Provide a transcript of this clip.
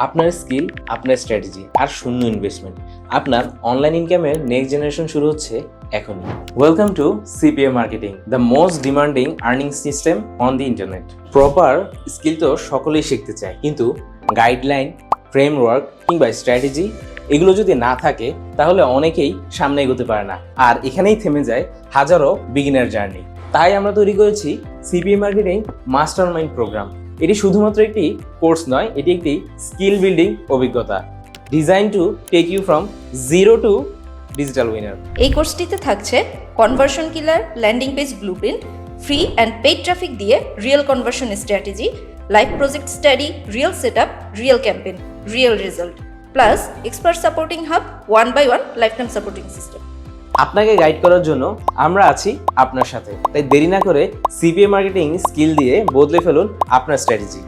আপনার স্কিল, আপনার স্ট্র্যাটেজি আর শূন্য ইনভেস্টমেন্ট। আপনার অনলাইন ইনকামের নেক্সট জেনারেশন শুরু হচ্ছে এখনই। Welcome to CPA marketing, the most demanding earning system on the internet. Proper skill তো সকলেই শিখতে চায়, কিন্তু গাইডলাইন, ফ্রেমওয়ার্ক কিংবা স্ট্র্যাটেজি এগুলো যদি না থাকে তাহলে অনেকেই সামনে এগোতে পারে না, আর এখানেই থেমে যায় হাজারো বিগিনার জার্নি। তাই আমরা তৈরি করেছি CPA marketing master mind program. এটি শুধুমাত্র একটি কোর্স নয়, এটি একটি স্কিল বিল্ডিং অভিজ্ঞতা, design to take you from zero to digital winner. এই কোর্সটিতে থাকছে conversion killer, landing page blueprint, free and paid traffic দিয়ে real conversion strategy, live project study, real setup, real campaign, real result, plus expert supporting hub, 1x1 lifetime supporting system. আপনাকে guide করার জন্য আমরা আছি আপনার সাথে। তাই দেরি না করে সিপিএ মার্কেটিং স্কিল দিয়ে বদলে ফেলুন আপনার স্ট্র্যাটেজি।